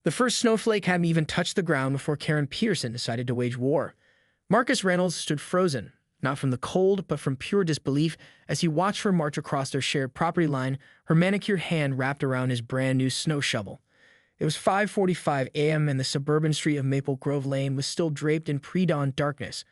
The first snowflake hadn't even touched the ground before Karen Peterson decided to wage war. Marcus Reynolds stood frozen, not from the cold, but from pure disbelief as he watched her march across their shared property line, her manicured hand wrapped around his brand-new snow shovel. It was 5:45 a.m. and the suburban street of Maple Grove Lane was still draped in pre-dawn darkness.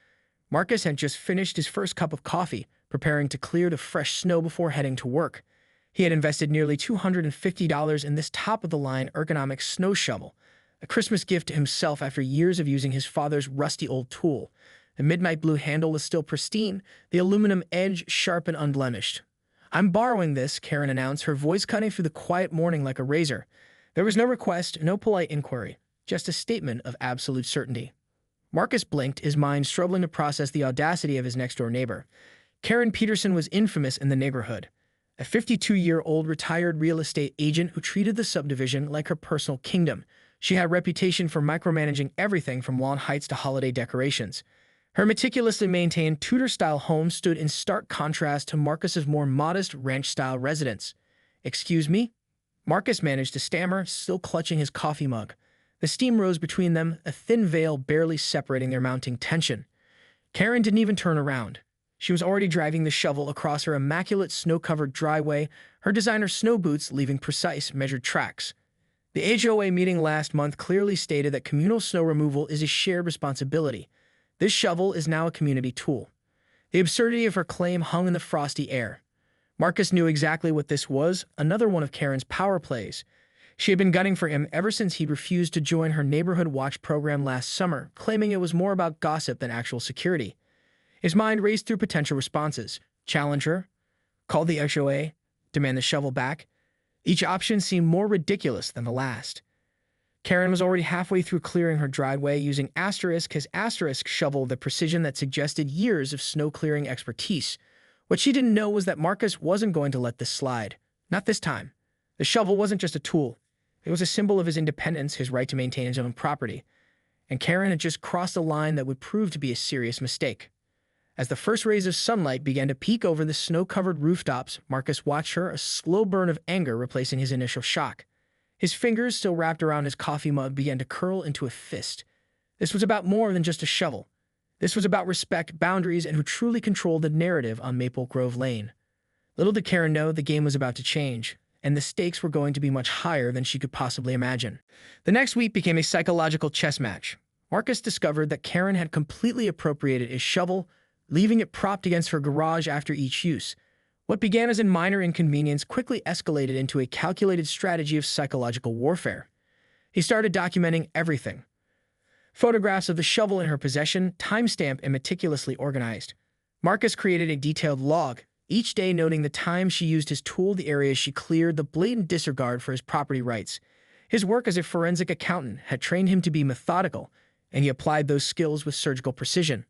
Marcus had just finished his first cup of coffee, preparing to clear the fresh snow before heading to work. He had invested nearly $250 in this top-of-the-line ergonomic snow shovel, a Christmas gift to himself after years of using his father's rusty old tool. The midnight blue handle was still pristine, the aluminum edge sharp and unblemished. "I'm borrowing this," Karen announced, her voice cutting through the quiet morning like a razor. There was no request, no polite inquiry, just a statement of absolute certainty. Marcus blinked, his mind struggling to process the audacity of his next-door neighbor. Karen Peterson was infamous in the neighborhood, a 52-year-old retired real estate agent who treated the subdivision like her personal kingdom. She had a reputation for micromanaging everything from lawn heights to holiday decorations. Her meticulously maintained Tudor-style home stood in stark contrast to Marcus's more modest ranch-style residence. "Excuse me?" Marcus managed to stammer, still clutching his coffee mug. The steam rose between them, a thin veil barely separating their mounting tension. Karen didn't even turn around. She was already driving the shovel across her immaculate snow-covered driveway, her designer snow boots leaving precise, measured tracks. The HOA meeting last month clearly stated that communal snow removal is a shared responsibility. This shovel is now a community tool. The absurdity of her claim hung in the frosty air. Marcus knew exactly what this was, another one of Karen's power plays. She had been gunning for him ever since he'd refused to join her neighborhood watch program last summer, claiming it was more about gossip than actual security. His mind raced through potential responses. Challenge her? Call the HOA? Demand the shovel back? Each option seemed more ridiculous than the last. Karen was already halfway through clearing her driveway, using his asterisk shovel with a precision that suggested years of snow-clearing expertise. What she didn't know was that Marcus wasn't going to let this slide. Not this time. The shovel wasn't just a tool. It was a symbol of his independence, his right to maintain his own property. And Karen had just crossed a line that would prove to be a serious mistake. As the first rays of sunlight began to peek over the snow-covered rooftops, Marcus watched her, a slow burn of anger replacing his initial shock. His fingers, still wrapped around his coffee mug, began to curl into a fist. This was about more than just a shovel. This was about respect, boundaries, and who truly controlled the narrative on Maple Grove Lane. Little did Karen know the game was about to change, and the stakes were going to be much higher than she could possibly imagine. The next week became a psychological chess match. Marcus discovered that Karen had completely appropriated his shovel, leaving it propped against her garage after each use. What began as a minor inconvenience quickly escalated into a calculated strategy of psychological warfare. He started documenting everything. Photographs of the shovel in her possession, timestamped and meticulously organized. Marcus created a detailed log, each day noting the time she used his tool, the areas she cleared, the blatant disregard for his property rights. His work as a forensic accountant had trained him to be methodical, and he applied those skills with surgical precision.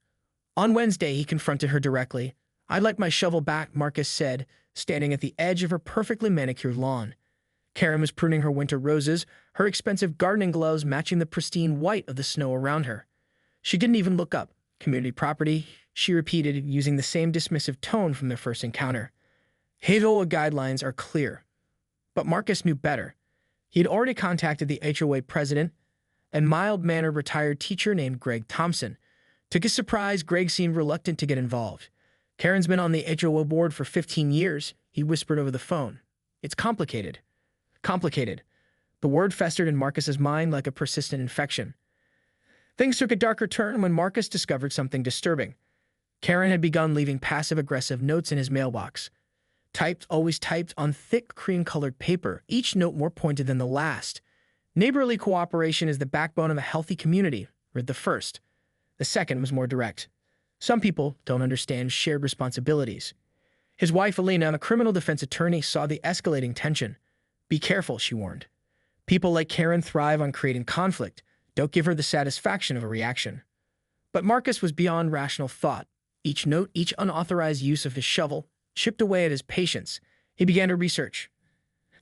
On Wednesday, he confronted her directly. "I'd like my shovel back," Marcus said, standing at the edge of her perfectly manicured lawn. Karen was pruning her winter roses, her expensive gardening gloves matching the pristine white of the snow around her. She didn't even look up. "Community property," she repeated, using the same dismissive tone from their first encounter. HOA guidelines are clear. But Marcus knew better. He had already contacted the HOA president, a mild-mannered retired teacher named Greg Thompson. To his surprise, Greg seemed reluctant to get involved. "Karen's been on the HOA board for 15 years, he whispered over the phone. "It's complicated." Complicated. The word festered in Marcus's mind like a persistent infection. Things took a darker turn when Marcus discovered something disturbing. Karen had begun leaving passive-aggressive notes in his mailbox. Always typed on thick cream-colored paper, each note more pointed than the last. "Neighborly cooperation is the backbone of a healthy community," read the first. The second was more direct. "Some people don't understand shared responsibilities." His wife, Elena, a criminal defense attorney, saw the escalating tension. "Be careful," she warned. "People like Karen thrive on creating conflict. Don't give her the satisfaction of a reaction." But Marcus was beyond rational thought. Each note, each unauthorized use of his shovel, chipped away at his patience. He began to research.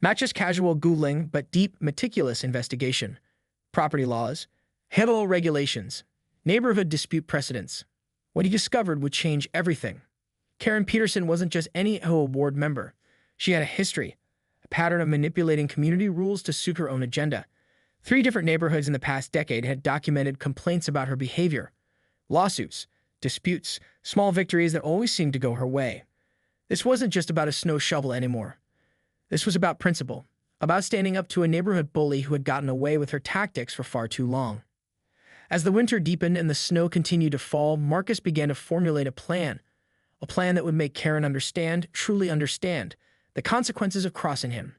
Not just casual Googling, but deep, meticulous investigation. Property laws, HOA regulations, neighborhood dispute precedents. What he discovered would change everything. Karen Peterson wasn't just any HOA board member. She had a history, a pattern of manipulating community rules to suit her own agenda. 3 different neighborhoods in the past decade had documented complaints about her behavior. Lawsuits, disputes, small victories that always seemed to go her way. This wasn't just about a snow shovel anymore. This was about principle, about standing up to a neighborhood bully who had gotten away with her tactics for far too long. As the winter deepened and the snow continued to fall, Marcus began to formulate a plan that would make Karen understand, truly understand, the consequences of crossing him.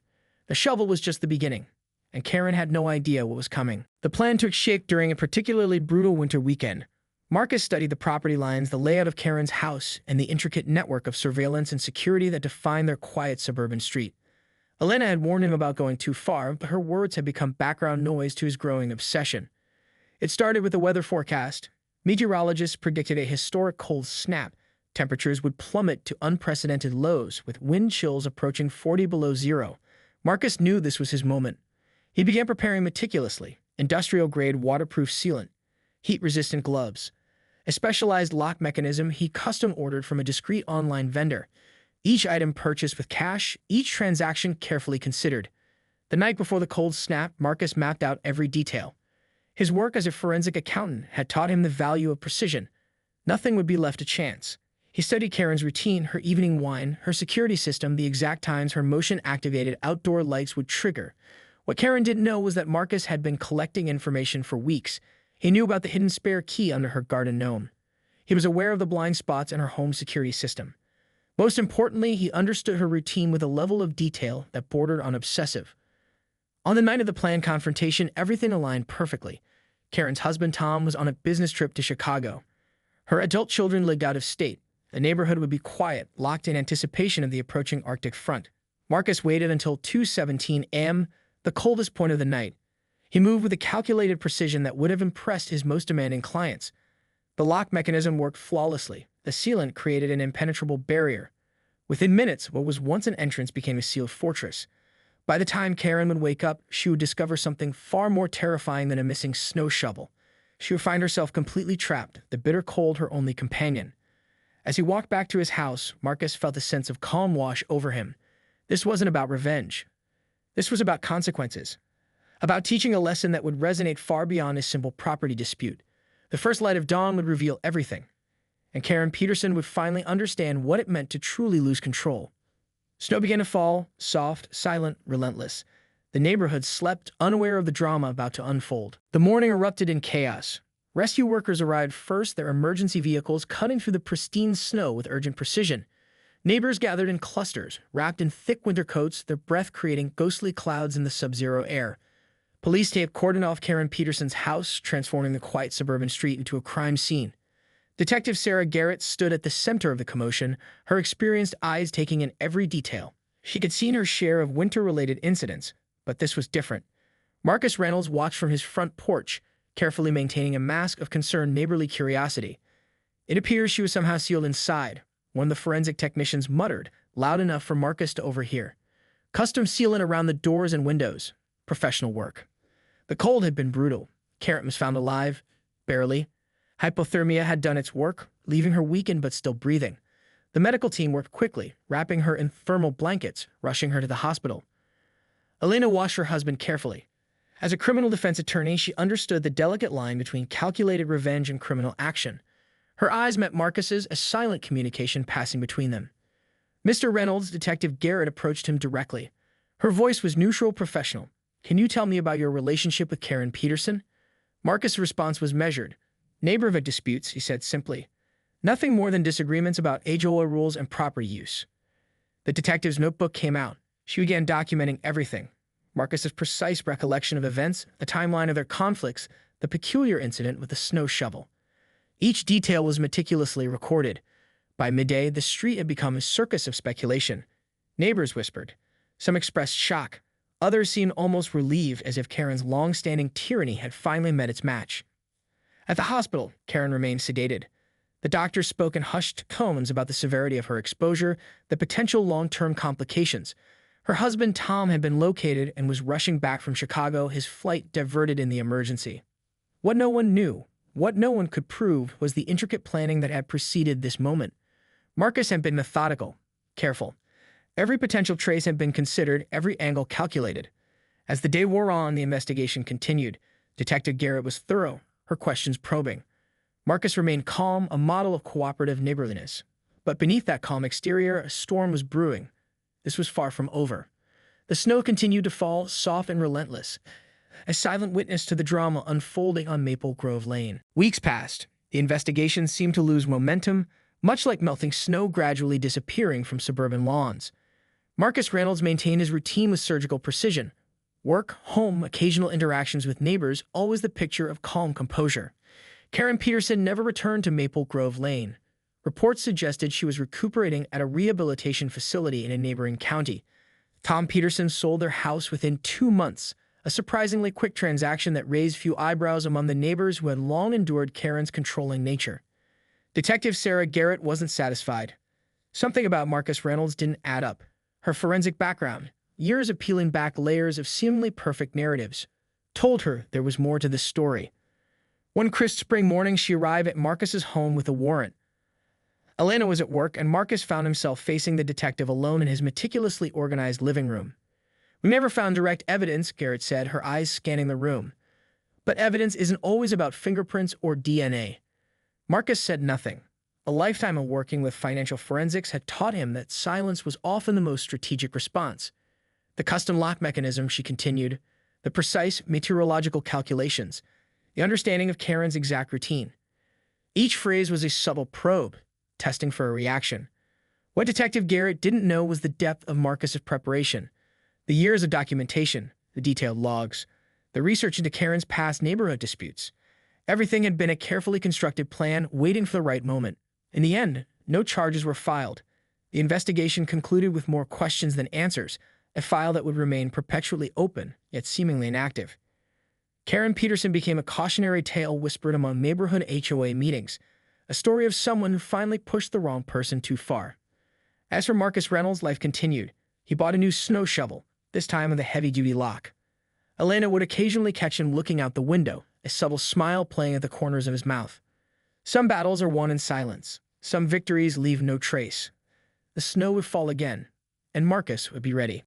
The shovel was just the beginning, and Karen had no idea what was coming. The plan took shape during a particularly brutal winter weekend. Marcus studied the property lines, the layout of Karen's house, and the intricate network of surveillance and security that defined their quiet suburban street. Elena had warned him about going too far, but her words had become background noise to his growing obsession. It started with the weather forecast. Meteorologists predicted a historic cold snap. Temperatures would plummet to unprecedented lows, with wind chills approaching 40 below zero. Marcus knew this was his moment. He began preparing meticulously: industrial-grade waterproof sealant, heat-resistant gloves, a specialized lock mechanism he custom-ordered from a discreet online vendor. Each item purchased with cash, each transaction carefully considered. The night before the cold snap, Marcus mapped out every detail. His work as a forensic accountant had taught him the value of precision. Nothing would be left to chance. He studied Karen's routine, her evening wine, her security system, the exact times her motion-activated outdoor lights would trigger. What Karen didn't know was that Marcus had been collecting information for weeks. He knew about the hidden spare key under her garden gnome. He was aware of the blind spots in her home security system. Most importantly, he understood her routine with a level of detail that bordered on obsessive. On the night of the planned confrontation, everything aligned perfectly. Karen's husband, Tom, was on a business trip to Chicago. Her adult children lived out of state. The neighborhood would be quiet, locked in anticipation of the approaching Arctic front. Marcus waited until 2:17 a.m., the coldest point of the night. He moved with a calculated precision that would have impressed his most demanding clients. The lock mechanism worked flawlessly. The sealant created an impenetrable barrier. Within minutes, what was once an entrance became a sealed fortress. By the time Karen would wake up, she would discover something far more terrifying than a missing snow shovel. She would find herself completely trapped, the bitter cold her only companion. As he walked back to his house, Marcus felt a sense of calm wash over him. This wasn't about revenge. This was about consequences. About teaching a lesson that would resonate far beyond a simple property dispute. The first light of dawn would reveal everything, and Karen Peterson would finally understand what it meant to truly lose control. Snow began to fall, soft, silent, relentless. The neighborhood slept, unaware of the drama about to unfold. The morning erupted in chaos. Rescue workers arrived first, their emergency vehicles cutting through the pristine snow with urgent precision. Neighbors gathered in clusters, wrapped in thick winter coats, their breath creating ghostly clouds in the sub-zero air. Police taped cordoned off Karen Peterson's house, transforming the quiet suburban street into a crime scene. Detective Sarah Garrett stood at the center of the commotion, her experienced eyes taking in every detail. She had seen her share of winter-related incidents, but this was different. Marcus Reynolds watched from his front porch, carefully maintaining a mask of concerned neighborly curiosity. It appears she was somehow sealed inside, one of the forensic technicians muttered, loud enough for Marcus to overhear. Custom sealant around the doors and windows. Professional work. The cold had been brutal. Karen was found alive, barely. Hypothermia had done its work, leaving her weakened but still breathing. The medical team worked quickly, wrapping her in thermal blankets, rushing her to the hospital. Elena watched her husband carefully. As a criminal defense attorney, she understood the delicate line between calculated revenge and criminal action. Her eyes met Marcus's, a silent communication passing between them. Mr. Reynolds, Detective Garrett approached him directly. Her voice was neutral, professional. "Can you tell me about your relationship with Karen Peterson?" Marcus' response was measured. "Neighborhood disputes," he said simply. "Nothing more than disagreements about HOA rules and property use." The detective's notebook came out. She began documenting everything. Marcus's precise recollection of events, the timeline of their conflicts, the peculiar incident with the snow shovel. Each detail was meticulously recorded. By midday, the street had become a circus of speculation. Neighbors whispered. Some expressed shock. Others seemed almost relieved, as if Karen's long-standing tyranny had finally met its match. At the hospital, Karen remained sedated. The doctors spoke in hushed tones about the severity of her exposure, the potential long-term complications. Her husband, Tom, had been located and was rushing back from Chicago, his flight diverted in the emergency. What no one knew, what no one could prove, was the intricate planning that had preceded this moment. Marcus had been methodical, careful. Every potential trace had been considered, every angle calculated. As the day wore on, the investigation continued. Detective Garrett was thorough, her questions probing. Marcus remained calm, a model of cooperative neighborliness. But beneath that calm exterior, a storm was brewing. This was far from over. The snow continued to fall, soft and relentless, a silent witness to the drama unfolding on Maple Grove Lane. Weeks passed. The investigation seemed to lose momentum, much like melting snow gradually disappearing from suburban lawns. Marcus Reynolds maintained his routine with surgical precision. Work, home, occasional interactions with neighbors, always the picture of calm composure. Karen Peterson never returned to Maple Grove Lane. Reports suggested she was recuperating at a rehabilitation facility in a neighboring county. Tom Peterson sold their house within 2 months, a surprisingly quick transaction that raised few eyebrows among the neighbors who had long endured Karen's controlling nature. Detective Sarah Garrett wasn't satisfied. Something about Marcus Reynolds didn't add up. Her forensic background, years of peeling back layers of seemingly perfect narratives, told her there was more to this story. One crisp spring morning, she arrived at Marcus's home with a warrant. Elena was at work, and Marcus found himself facing the detective alone in his meticulously organized living room. "We never found direct evidence," Garrett said, her eyes scanning the room. "But evidence isn't always about fingerprints or DNA." Marcus said nothing. A lifetime of working with financial forensics had taught him that silence was often the most strategic response. "The custom lock mechanism," she continued, "the precise meteorological calculations, the understanding of Karen's exact routine." Each phrase was a subtle probe, testing for a reaction. What Detective Garrett didn't know was the depth of Marcus's preparation, the years of documentation, the detailed logs, the research into Karen's past neighborhood disputes. Everything had been a carefully constructed plan, waiting for the right moment. In the end, no charges were filed. The investigation concluded with more questions than answers, a file that would remain perpetually open, yet seemingly inactive. Karen Peterson became a cautionary tale whispered among neighborhood HOA meetings, a story of someone who finally pushed the wrong person too far. As for Marcus Reynolds, life continued. He bought a new snow shovel, this time with a heavy-duty lock. Elena would occasionally catch him looking out the window, a subtle smile playing at the corners of his mouth. Some battles are won in silence. Some victories leave no trace. The snow would fall again, and Marcus would be ready.